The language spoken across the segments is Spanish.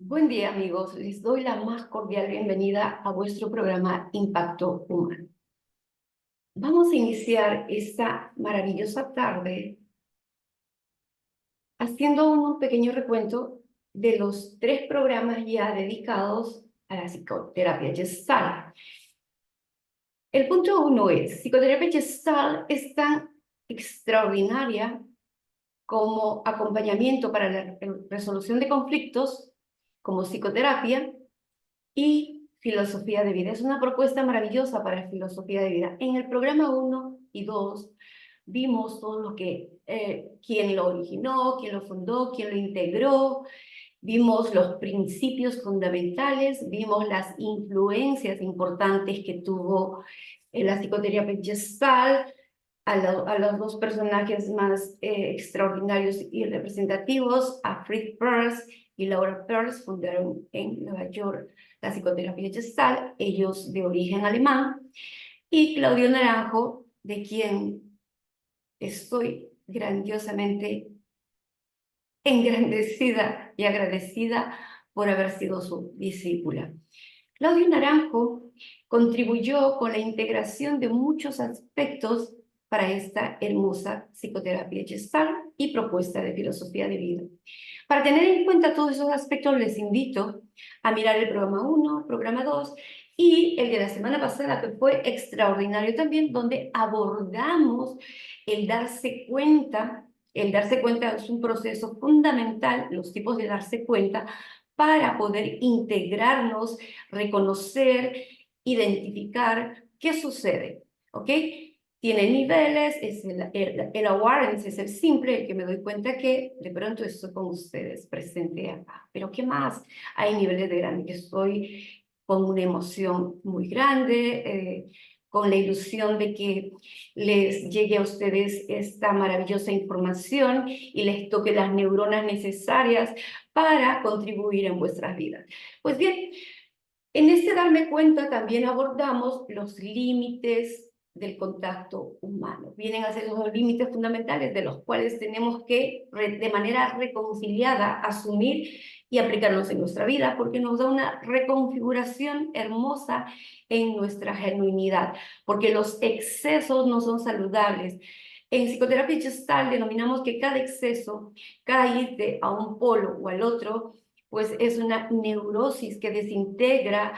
Buen día, amigos. Les doy la más cordial bienvenida a vuestro programa Impacto Humano. Vamos a iniciar esta maravillosa tarde haciendo un pequeño recuento de los 3 programas ya dedicados a la psicoterapia Gestalt. El punto 1 es: psicoterapia Gestalt es tan extraordinaria como acompañamiento para la resolución de conflictos, como psicoterapia y filosofía de vida. Es una propuesta maravillosa para filosofía de vida. En el programa 1 y 2 vimos todo lo que, quién lo originó, quién lo fundó, quién lo integró, vimos los principios fundamentales, vimos las influencias importantes que tuvo la psicoterapia Gestalt, a los 2 personajes más extraordinarios y representativos, a Fritz Perls y Laura Perls, fundaron en Nueva York la psicoterapia Gestalt, ellos de origen alemán, y Claudio Naranjo, de quien estoy grandiosamente engrandecida y agradecida por haber sido su discípula. Claudio Naranjo contribuyó con la integración de muchos aspectos para esta hermosa psicoterapia Gestalt y propuesta de filosofía de vida. Para tener en cuenta todos esos aspectos, les invito a mirar el programa 1, programa 2 y el de la semana pasada, que fue extraordinario también, donde abordamos el darse cuenta. El darse cuenta es un proceso fundamental, los tipos de darse cuenta, para poder integrarnos, reconocer, identificar qué sucede, ¿ok? Tiene niveles, es el awareness es el simple, el que me doy cuenta que de pronto estoy con ustedes, presente acá. Pero ¿qué más? Hay niveles de grande, que estoy con una emoción muy grande, con la ilusión de que les llegue a ustedes esta maravillosa información y les toque las neuronas necesarias para contribuir en vuestras vidas. Pues bien, en este darme cuenta también abordamos los límites del contacto humano. Vienen a ser los límites fundamentales de los cuales tenemos que, de manera reconciliada, asumir y aplicarlos en nuestra vida, porque nos da una reconfiguración hermosa en nuestra genuinidad, porque los excesos no son saludables. En psicoterapia Gestalt denominamos que cada exceso, cada irte a un polo o al otro, pues es una neurosis que desintegra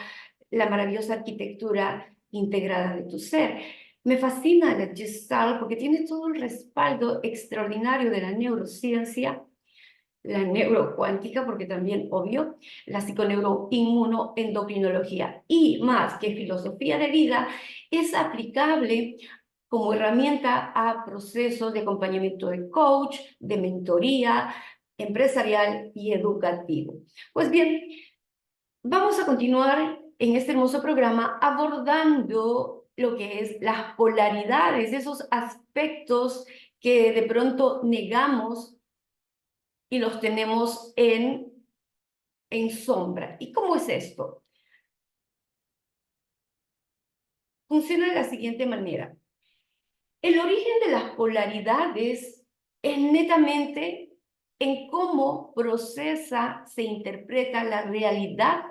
la maravillosa arquitectura integrada de tu ser. Me fascina la Gestalt porque tiene todo el respaldo extraordinario de la neurociencia, la neurocuántica, porque también, obvio, la psiconeuroinmunoendocrinología y más que filosofía de vida, es aplicable como herramienta a procesos de acompañamiento de coach, de mentoría empresarial y educativo. Pues bien, vamos a continuar en este hermoso programa abordando lo que es las polaridades, esos aspectos que de pronto negamos y los tenemos en sombra. ¿Y cómo es esto? Funciona de la siguiente manera. El origen de las polaridades es netamente en cómo procesa, se interpreta la realidad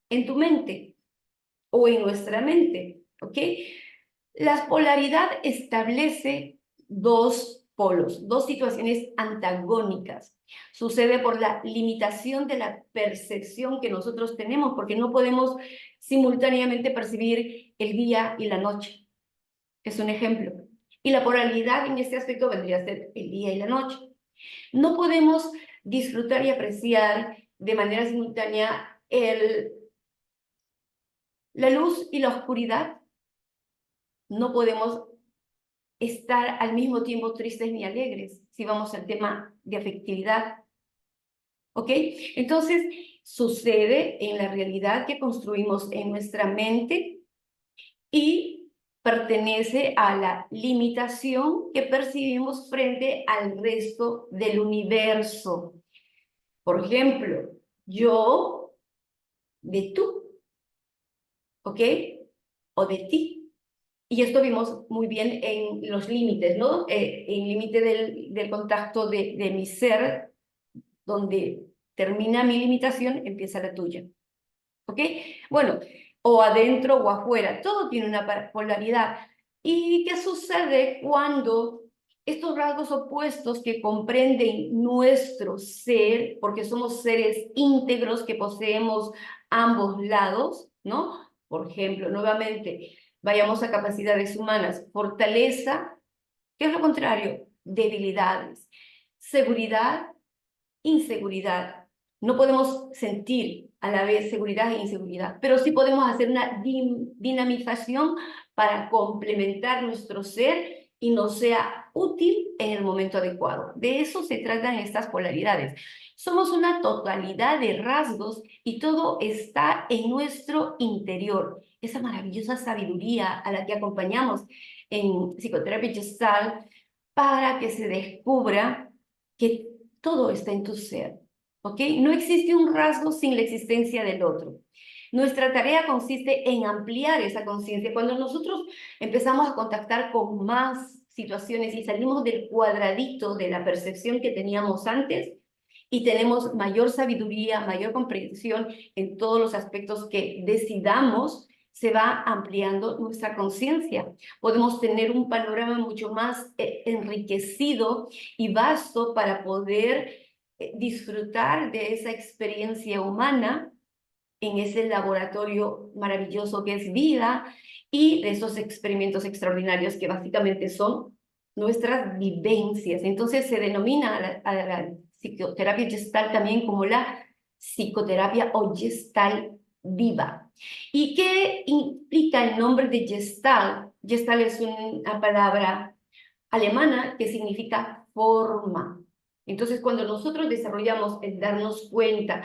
en tu mente o en nuestra mente, ¿ok? La polaridad establece 2 polos, 2 situaciones antagónicas. Sucede por la limitación de la percepción que nosotros tenemos, porque no podemos simultáneamente percibir el día y la noche. Es un ejemplo. Y la polaridad en este aspecto vendría a ser el día y la noche. No podemos disfrutar y apreciar de manera simultánea la luz y la oscuridad. No podemos estar al mismo tiempo tristes ni alegres, si vamos al tema de afectividad. ¿Ok? Entonces, sucede en la realidad que construimos en nuestra mente y pertenece a la limitación que percibimos frente al resto del universo. Por ejemplo, yo de tú, ¿ok? O de ti. Y esto vimos muy bien en los límites, ¿no? El límite del contacto de mi ser, donde termina mi limitación, empieza la tuya. ¿Ok? Bueno, o adentro o afuera, todo tiene una polaridad. ¿Y qué sucede cuando estos rasgos opuestos que comprenden nuestro ser, porque somos seres íntegros que poseemos ambos lados, ¿no? Por ejemplo, nuevamente, vayamos a capacidades humanas, fortaleza, ¿qué es lo contrario? Debilidades, seguridad, inseguridad. No podemos sentir a la vez seguridad e inseguridad, pero sí podemos hacer una dinamización para complementar nuestro ser y nos sea útil en el momento adecuado. De eso se tratan estas polaridades. Somos una totalidad de rasgos y todo está en nuestro interior. Esa maravillosa sabiduría a la que acompañamos en psicoterapia Gestalt para que se descubra que todo está en tu ser, ¿ok? No existe un rasgo sin la existencia del otro. Nuestra tarea consiste en ampliar esa conciencia. Cuando nosotros empezamos a contactar con más situaciones y salimos del cuadradito de la percepción que teníamos antes y tenemos mayor sabiduría, mayor comprensión en todos los aspectos que decidamos, se va ampliando nuestra conciencia. Podemos tener un panorama mucho más enriquecido y vasto para poder disfrutar de esa experiencia humana en ese laboratorio maravilloso que es vida y de esos experimentos extraordinarios que básicamente son nuestras vivencias. Entonces se denomina a la psicoterapia Gestalt también como la psicoterapia o Gestalt viva. ¿Y qué implica el nombre de Gestalt? Gestalt es una palabra alemana que significa forma. Entonces, cuando nosotros desarrollamos el darnos cuenta,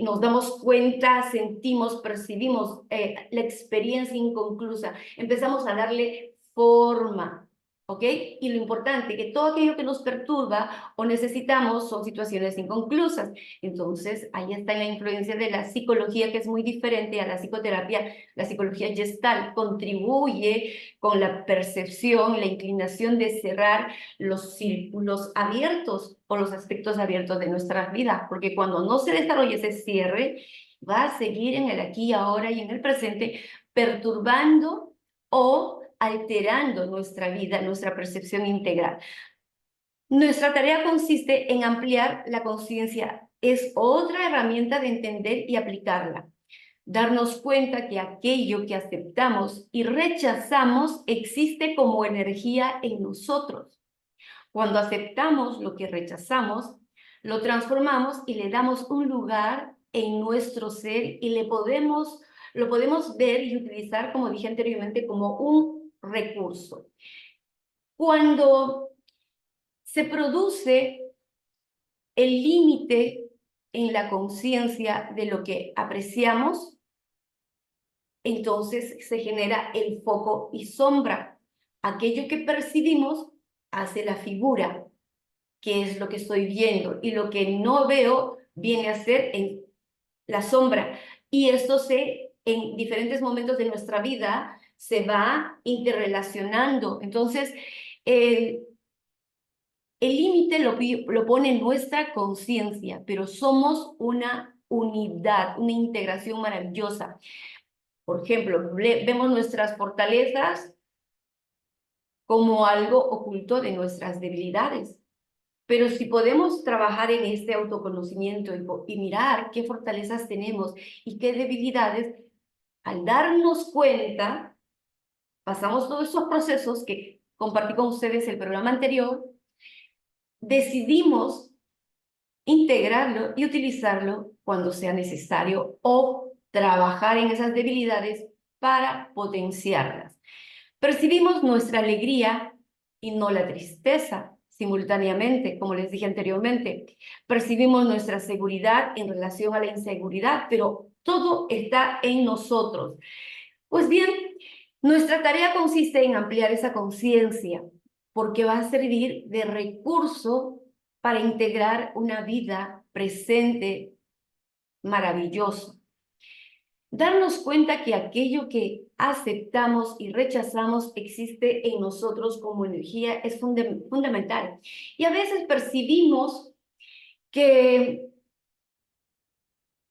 nos damos cuenta, sentimos, percibimos la experiencia inconclusa, empezamos a darle forma, ¿ok? Y lo importante, que todo aquello que nos perturba o necesitamos son situaciones inconclusas. Entonces, ahí está la influencia de la psicología, que es muy diferente a la psicoterapia. La psicología Gestalt contribuye con la percepción, la inclinación de cerrar los círculos abiertos o los aspectos abiertos de nuestras vidas, porque cuando no se desarrolla ese cierre, va a seguir en el aquí, ahora y en el presente, perturbando o alterando nuestra vida, nuestra percepción integral. Nuestra tarea consiste en ampliar la conciencia. Es otra herramienta de entender y aplicarla. Darnos cuenta que aquello que aceptamos y rechazamos existe como energía en nosotros. Cuando aceptamos lo que rechazamos, lo transformamos y le damos un lugar en nuestro ser y lo podemos ver y utilizar, como dije anteriormente, como un recurso. Cuando se produce el límite en la conciencia de lo que apreciamos, entonces se genera el foco y sombra. Aquello que percibimos hace la figura, que es lo que estoy viendo, y lo que no veo viene a ser en la sombra. Y esto en diferentes momentos de nuestra vida se va interrelacionando. Entonces, el límite lo pone nuestra conciencia, pero somos una unidad, una integración maravillosa. Por ejemplo, vemos nuestras fortalezas como algo oculto de nuestras debilidades. Pero si podemos trabajar en este autoconocimiento y mirar qué fortalezas tenemos y qué debilidades, al darnos cuenta, pasamos todos esos procesos que compartí con ustedes el programa anterior, decidimos integrarlo y utilizarlo cuando sea necesario o trabajar en esas debilidades para potenciarlas. Percibimos nuestra alegría y no la tristeza simultáneamente, como les dije anteriormente. Percibimos nuestra seguridad en relación a la inseguridad, pero todo está en nosotros. Pues bien, nuestra tarea consiste en ampliar esa conciencia, porque va a servir de recurso para integrar una vida presente maravillosa. Darnos cuenta que aquello que aceptamos y rechazamos existe en nosotros como energía es fundamental. Y a veces percibimos que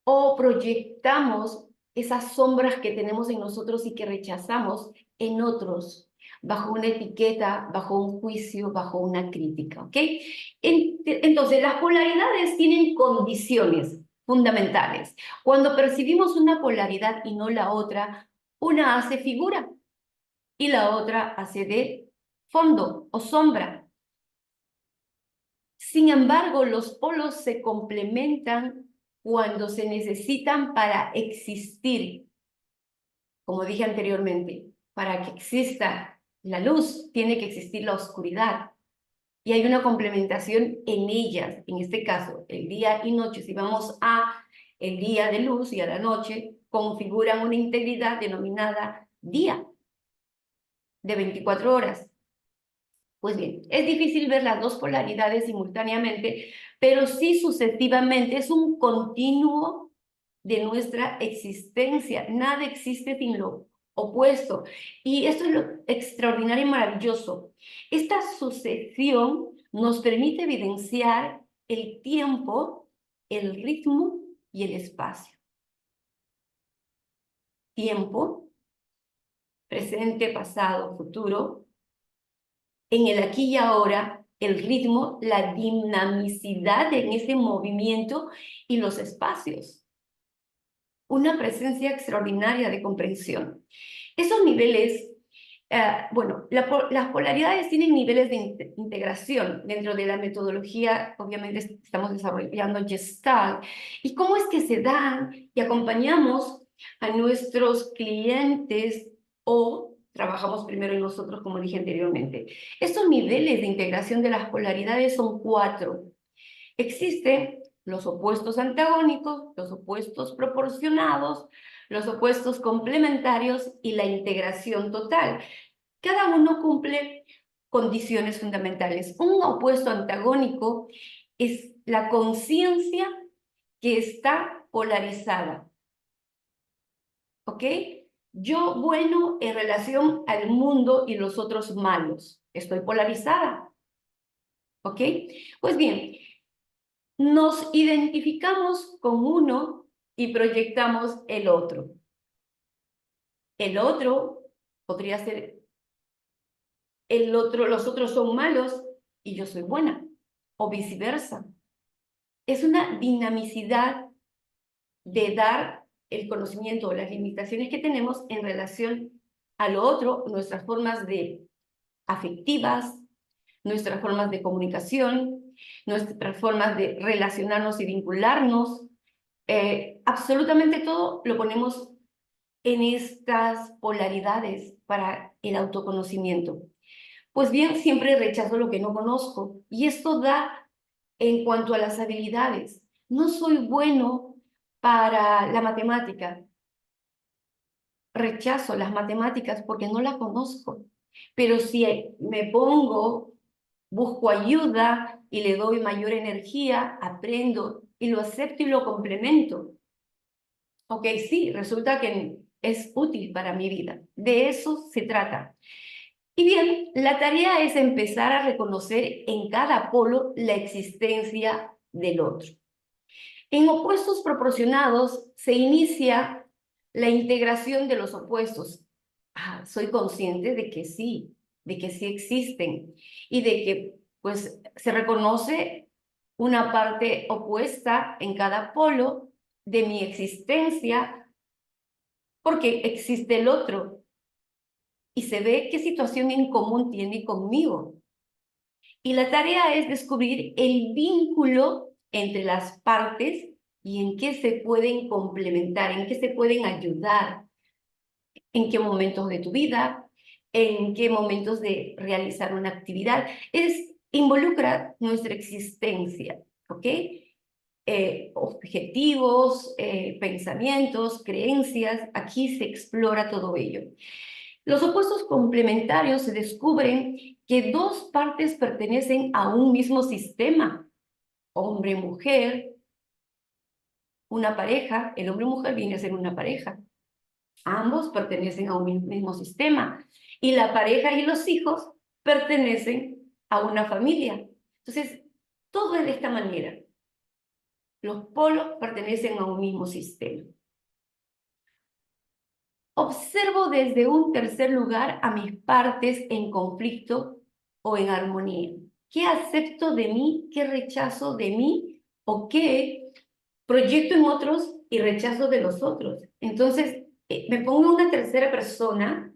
o proyectamos esas sombras que tenemos en nosotros y que rechazamos en otros, bajo una etiqueta, bajo un juicio, bajo una crítica, ¿ok? Entonces, las polaridades tienen condiciones fundamentales. Cuando percibimos una polaridad y no la otra, una hace figura y la otra hace de fondo o sombra. Sin embargo, los polos se complementan cuando se necesitan para existir. Como dije anteriormente, para que exista la luz, tiene que existir la oscuridad. Y hay una complementación en ellas. En este caso, el día y noche, si vamos a el día de luz y a la noche, configuran una integridad denominada día de 24 horas. Pues bien, es difícil ver las dos polaridades simultáneamente, pero sí sucesivamente. Es un continuo de nuestra existencia. Nada existe sin lo opuesto. Y esto es lo extraordinario y maravilloso. Esta sucesión nos permite evidenciar el tiempo, el ritmo y el espacio. Tiempo, presente, pasado, futuro. En el aquí y ahora, el ritmo, la dinamicidad en ese movimiento y los espacios. Una presencia extraordinaria de comprensión. Esos niveles, bueno, las polaridades tienen niveles de integración dentro de la metodología. Obviamente estamos desarrollando Gestalt. ¿Y cómo es que se dan y acompañamos a nuestros clientes o trabajamos primero en nosotros, como dije anteriormente? Estos niveles de integración de las polaridades son 4. Existen los opuestos antagónicos, los opuestos proporcionados, los opuestos complementarios y la integración total. Cada uno cumple condiciones fundamentales. Un opuesto antagónico es la conciencia que está polarizada. ¿Ok? Yo bueno en relación al mundo y los otros malos. Estoy polarizada. ¿Ok? Pues bien, nos identificamos con uno y proyectamos el otro. El otro podría ser el otro, los otros son malos y yo soy buena, o viceversa. Es una dinamicidad de dar el conocimiento o las limitaciones que tenemos en relación a lo otro, nuestras formas de afectivas, nuestras formas de comunicación, nuestras formas de relacionarnos y vincularnos. Absolutamente todo lo ponemos en estas polaridades para el autoconocimiento. Pues bien, siempre rechazo lo que no conozco y esto da en cuanto a las habilidades. No soy bueno para la matemática. Rechazo las matemáticas porque no las conozco. Pero si me pongo, busco ayuda y le doy mayor energía, aprendo y lo acepto y lo complemento. Ok, sí, resulta que es útil para mi vida. De eso se trata. Y bien, la tarea es empezar a reconocer en cada polo la existencia del otro. En opuestos proporcionados se inicia la integración de los opuestos. Soy consciente de que sí existen y de que pues se reconoce una parte opuesta en cada polo de mi existencia porque existe el otro y se ve qué situación en común tiene conmigo. Y la tarea es descubrir el vínculo entre las partes y en qué se pueden complementar, en qué se pueden ayudar, en qué momentos de tu vida, en qué momentos de realizar una actividad. Involucra nuestra existencia, ¿ok? Objetivos, pensamientos, creencias, aquí se explora todo ello. Los opuestos complementarios se descubren que dos partes pertenecen a un mismo sistema, hombre-mujer, una pareja, el hombre-mujer viene a ser una pareja. Ambos pertenecen a un mismo sistema y la pareja y los hijos pertenecen a una familia. Entonces, todo es de esta manera. Los polos pertenecen a un mismo sistema. Observo desde un tercer lugar a mis partes en conflicto o en armonía. ¿Qué acepto de mí? ¿Qué rechazo de mí? ¿O qué proyecto en otros y rechazo de los otros? Entonces, me pongo en una tercera persona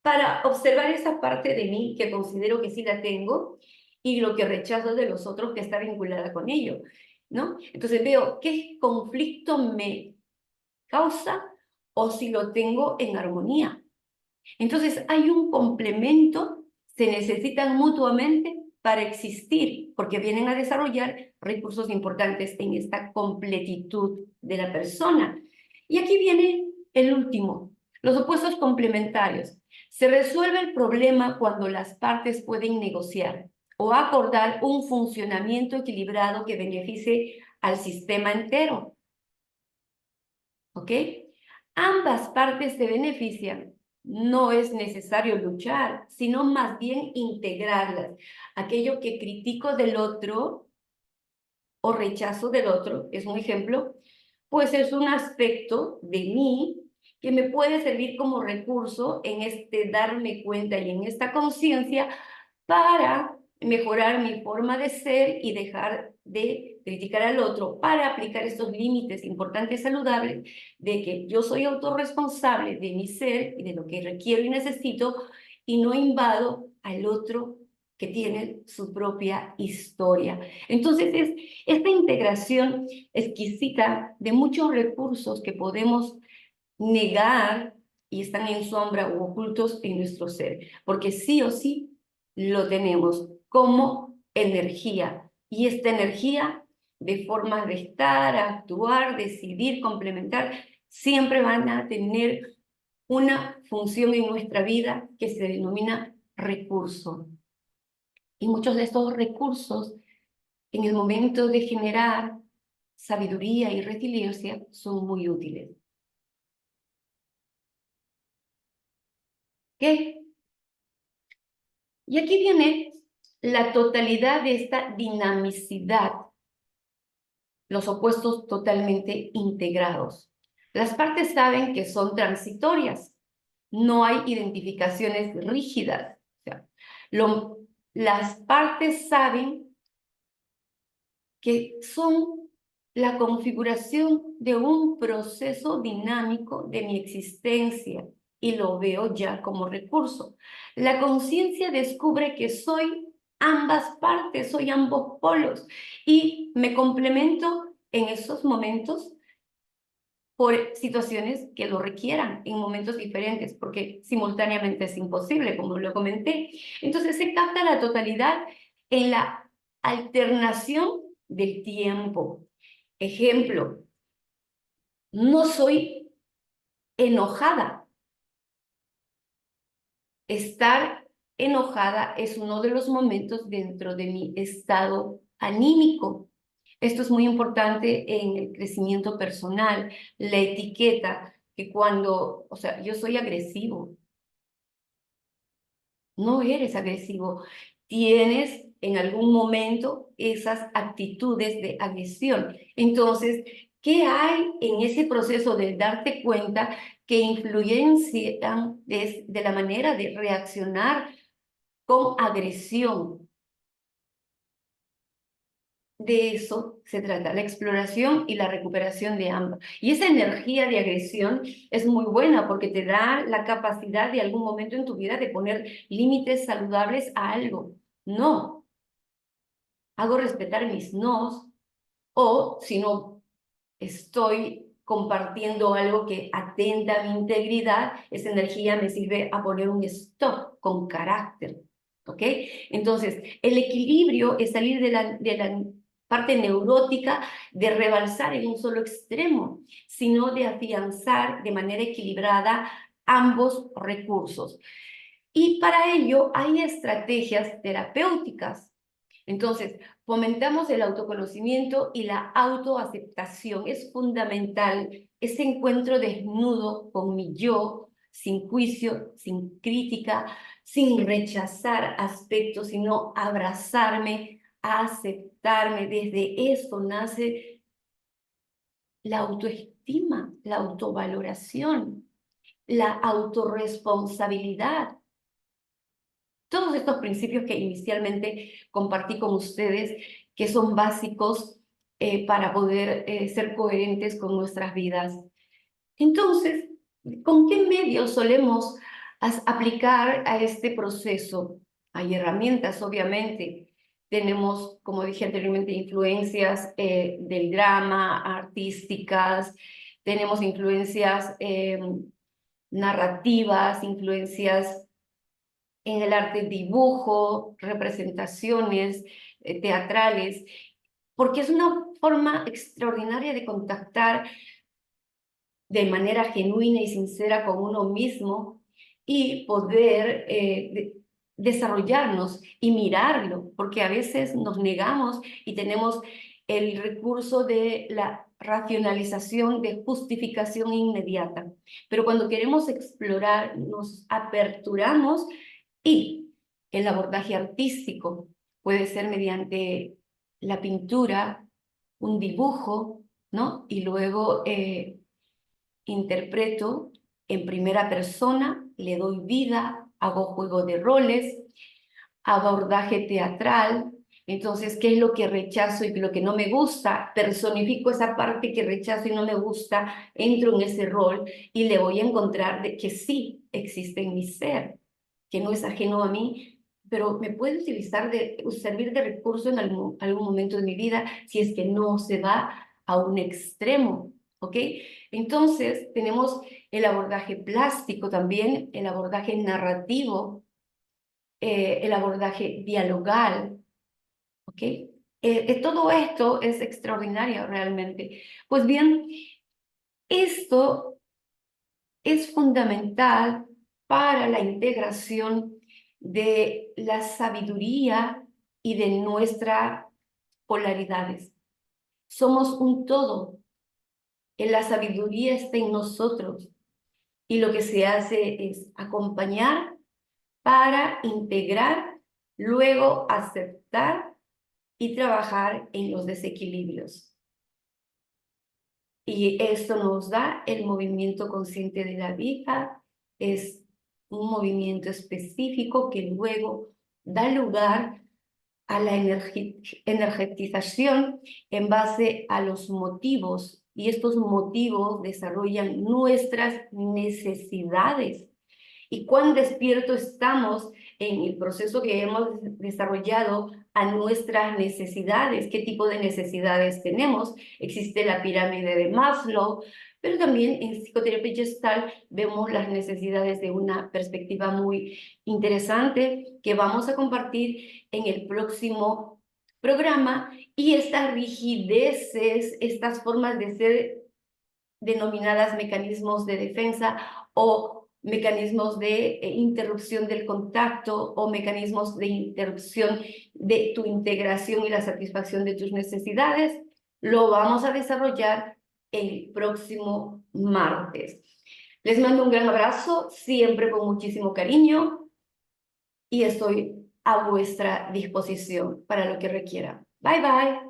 para observar esa parte de mí que considero que sí la tengo y lo que rechazo de los otros que está vinculada con ello, ¿no? Entonces veo qué conflicto me causa o si lo tengo en armonía. Entonces hay un complemento, se necesitan mutuamente para existir, porque vienen a desarrollar recursos importantes en esta completitud de la persona. Y aquí viene el último, los opuestos complementarios. Se resuelve el problema cuando las partes pueden negociar o acordar un funcionamiento equilibrado que beneficie al sistema entero. ¿Ok? Ambas partes se benefician. No es necesario luchar, sino más bien integrarlas. Aquello que critico del otro o rechazo del otro, es un ejemplo, pues es un aspecto de mí que me puede servir como recurso en este darme cuenta y en esta conciencia para mejorar mi forma de ser y dejar de criticar al otro, para aplicar estos límites importantes, saludables, de que yo soy autorresponsable de mi ser y de lo que requiero y necesito, y no invado al otro que tiene su propia historia. Entonces es esta integración exquisita de muchos recursos que podemos negar y están en sombra o ocultos en nuestro ser, porque sí o sí lo tenemos como energía. Y esta energía, de formas de estar, actuar, decidir, complementar, siempre van a tener una función en nuestra vida que se denomina recurso. Y muchos de estos recursos, en el momento de generar sabiduría y resiliencia, son muy útiles. ¿Qué? Y aquí viene la totalidad de esta dinamicidad, los opuestos totalmente integrados. Las partes saben que son transitorias, no hay identificaciones rígidas. O sea, las partes saben que son la configuración de un proceso dinámico de mi existencia y lo veo ya como recurso. La conciencia descubre que soy ambas partes, soy ambos polos y me complemento en esos momentos por situaciones que lo requieran en momentos diferentes, porque simultáneamente es imposible, como lo comenté. Entonces se capta la totalidad en la alternación del tiempo. Ejemplo, no soy enojada. Estar enojada es uno de los momentos dentro de mi estado anímico. Esto es muy importante en el crecimiento personal, la etiqueta, que cuando, o sea, yo soy agresivo, no eres agresivo, tienes en algún momento esas actitudes de agresión. Entonces, ¿qué hay en ese proceso de darte cuenta que influencian de la manera de reaccionar con agresión? De eso se trata, la exploración y la recuperación de ambas. Y esa energía de agresión es muy buena porque te da la capacidad de algún momento en tu vida de poner límites saludables a algo. No, hago respetar mis nos, o si no estoy compartiendo algo que atenta a mi integridad, esa energía me sirve a poner un stop con carácter. ¿Ok? Entonces, el equilibrio es salir de la parte neurótica, de rebalsar en un solo extremo, sino de afianzar de manera equilibrada ambos recursos. Y para ello hay estrategias terapéuticas. Entonces, fomentamos el autoconocimiento y la autoaceptación. Es fundamental ese encuentro desnudo con mi yo, sin juicio, sin crítica, sin rechazar aspectos, sino abrazarme, aceptarme. Desde eso nace la autoestima, la autovaloración, la autorresponsabilidad. Todos estos principios que inicialmente compartí con ustedes, que son básicos para poder ser coherentes con nuestras vidas. Entonces, ¿con qué medios solemos aplicar a este proceso? Hay herramientas, obviamente. Tenemos, como dije anteriormente, influencias del drama, artísticas, tenemos influencias narrativas, influencias en el arte, dibujo, representaciones teatrales, porque es una forma extraordinaria de contactar de manera genuina y sincera con uno mismo y poder desarrollarnos y mirarlo, porque a veces nos negamos y tenemos el recurso de la racionalización, de justificación inmediata. Pero cuando queremos explorar, nos aperturamos y el abordaje artístico puede ser mediante la pintura, un dibujo, ¿no? Y luego interpreto en primera persona, le doy vida, hago juego de roles, abordaje teatral. Entonces, ¿qué es lo que rechazo y lo que no me gusta? Personifico esa parte que rechazo y no me gusta, entro en ese rol y le voy a encontrar de que sí existe en mi ser, que no es ajeno a mí, pero me puede servir de recurso en algún momento de mi vida si es que no se va a un extremo, ¿ok? Entonces, tenemos el abordaje plástico también, el abordaje narrativo, el abordaje dialogal, ¿ok? Todo esto es extraordinario realmente. Pues bien, esto es fundamental para la integración de la sabiduría y de nuestras polaridades. Somos un todo. La sabiduría está en nosotros y lo que se hace es acompañar para integrar, luego aceptar y trabajar en los desequilibrios. Y esto nos da el movimiento consciente de la vida, es un movimiento específico que luego da lugar a la energetización en base a los motivos, y estos motivos desarrollan nuestras necesidades. Y cuán despierto estamos en el proceso que hemos desarrollado a nuestras necesidades, qué tipo de necesidades tenemos. Existe la pirámide de Maslow, pero también en psicoterapia gestal vemos las necesidades de una perspectiva muy interesante que vamos a compartir en el próximo programa. Y estas rigideces, estas formas de ser denominadas mecanismos de defensa o mecanismos de interrupción del contacto o mecanismos de interrupción de tu integración y la satisfacción de tus necesidades, lo vamos a desarrollar el próximo martes. Les mando un gran abrazo, siempre con muchísimo cariño, y estoy a vuestra disposición para lo que requiera. Bye, bye.